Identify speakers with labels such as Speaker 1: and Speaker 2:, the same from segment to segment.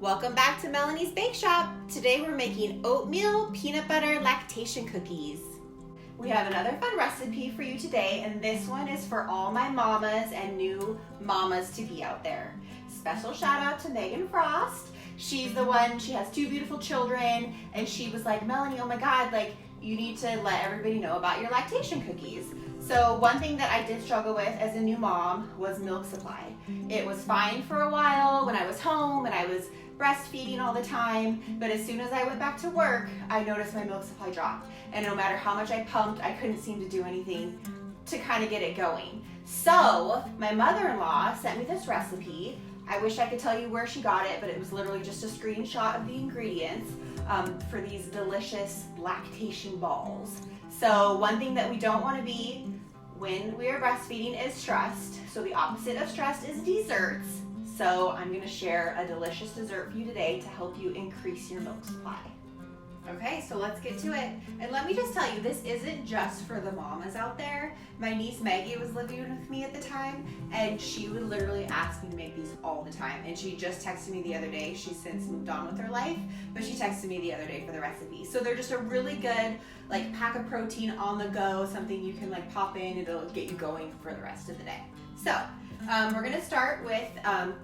Speaker 1: Welcome back to Melanie's Bakeshop. Today we're making oatmeal peanut butter lactation cookies. We have another fun recipe for you today, and this one is for all my mamas and new mamas to be out there. Special shout out to Megan Frost. She's the one, she has two beautiful children, and she was like, Melanie, oh my God, like you need to let everybody know about your lactation cookies. So one thing that I did struggle with as a new mom was milk supply. It was fine for a while when I was home and I was breastfeeding all the time, but as soon as I went back to work, I noticed my milk supply dropped. And no matter how much I pumped, I couldn't seem to do anything to kind of get it going. So my mother-in-law sent me this recipe. I wish I could tell you where she got it, but it was literally just a screenshot of the ingredients for these delicious lactation balls. So one thing that we don't want to be when we are breastfeeding is stressed. So the opposite of stressed is desserts. So I'm going to share a delicious dessert for you today to help you increase your milk supply. Okay, so let's get to it. And let me just tell you, this isn't just for the mamas out there. My niece Maggie was living with me at the time, and she would literally ask me to make these all the time. And she just texted me the other day. She's since moved on with her life, but she texted me the other day for the recipe. So they're just a really good like pack of protein on the go, something you can like pop in, it'll get you going for the rest of the day. So we're gonna start with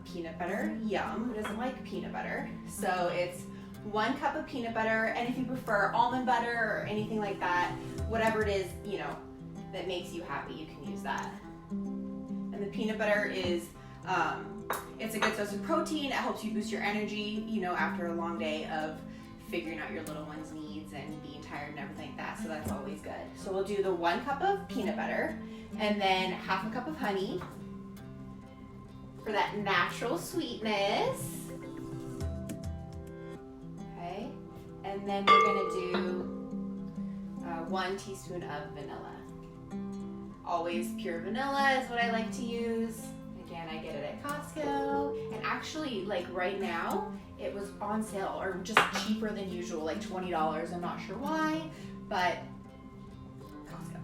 Speaker 1: peanut butter. Yum, who doesn't like peanut butter? So it's 1 cup of peanut butter, and if you prefer almond butter or anything like that, whatever it is, you know, that makes you happy, you can use that. And the peanut butter is, it's a good source of protein. It helps you boost your energy, you know, after a long day of figuring out your little one's needs and being tired and everything like that, so that's always good. So we'll do the 1 cup of peanut butter, and then ½ cup of honey for that natural sweetness. And then we're gonna do 1 teaspoon of vanilla. Always pure vanilla is what I like to use. Again, I get it at Costco. And actually, like right now, it was on sale or just cheaper than usual, like $20. I'm not sure why, but Costco.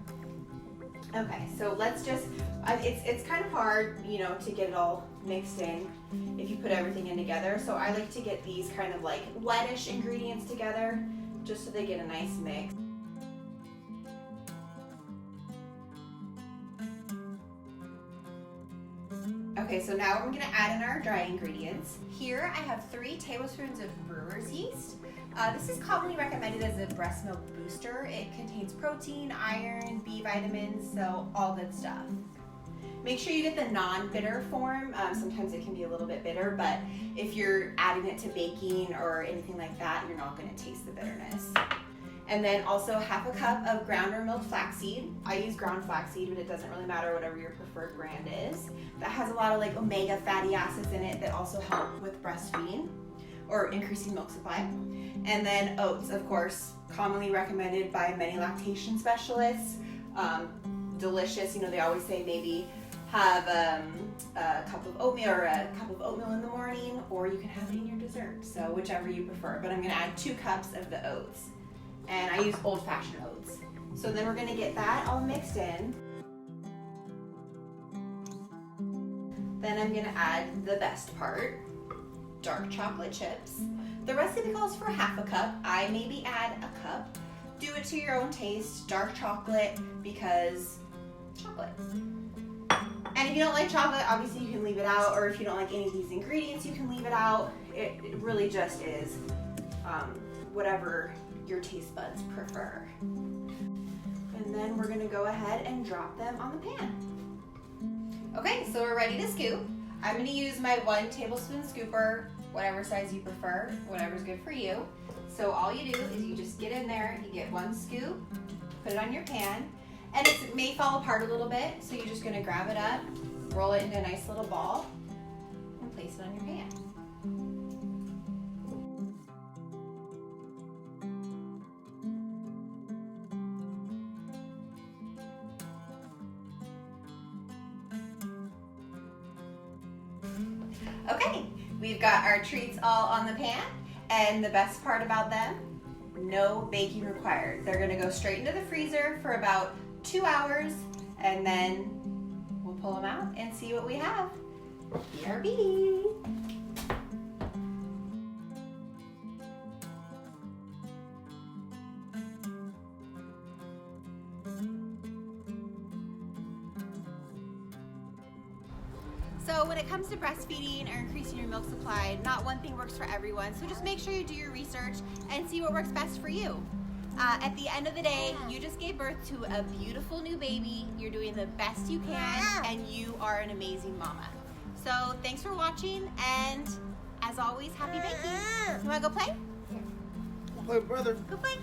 Speaker 1: Okay, so let's just, it's kind of hard, you know, to get it all mixed in if you put everything in together. So I like to get these kind of like wetish ingredients together just so they get a nice mix. Okay, so now we're gonna add in our dry ingredients. Here I have 3 tablespoons of Brewers Yeast. This is commonly recommended as a breast milk booster. It contains protein, iron, B vitamins, so all good stuff. Make sure you get the non-bitter form. Sometimes it can be a little bit bitter, but if you're adding it to baking or anything like that, you're not gonna taste the bitterness. And then also ½ cup of ground or milled flaxseed. I use ground flaxseed, but it doesn't really matter whatever your preferred brand is. That has a lot of like omega fatty acids in it that also help with breastfeeding or increasing milk supply. And then oats, of course, commonly recommended by many lactation specialists. Delicious, you know, they always say maybe have a cup of oatmeal or a cup of oatmeal in the morning, or you can have it in your dessert, so whichever you prefer. But I'm gonna add 2 cups of the oats, and I use old-fashioned oats. So then we're gonna get that all mixed in. Then I'm gonna add the best part, dark chocolate chips. The recipe calls for ½ cup. I maybe add a cup. Do it to your own taste. Dark chocolate because chocolate. And if you don't like chocolate, obviously you can leave it out, or if you don't like any of these ingredients, you can leave it out. It really just is whatever your taste buds prefer. And then we're gonna go ahead and drop them on the pan. Okay, so we're ready to scoop. I'm gonna use my 1 tablespoon scooper, whatever size you prefer, whatever's good for you. So all you do is you just get in there, you get 1 scoop, put it on your pan, and it may fall apart a little bit, so you're just gonna grab it up, roll it into a nice little ball, and place it on your pan. Okay, we've got our treats all on the pan, and the best part about them, no baking required. They're gonna go straight into the freezer for about 2 hours, and then we'll pull them out and see what we have. BRB. So when it comes to breastfeeding or increasing your milk supply, not one thing works for everyone. So just make sure you do your research and see what works best for you. At the end of the day, you just gave birth to a beautiful new baby. You're doing the best you can, and you are an amazing mama. So thanks for watching, and as always, happy baking. You wanna go play?
Speaker 2: Go play with brother.
Speaker 1: Go play.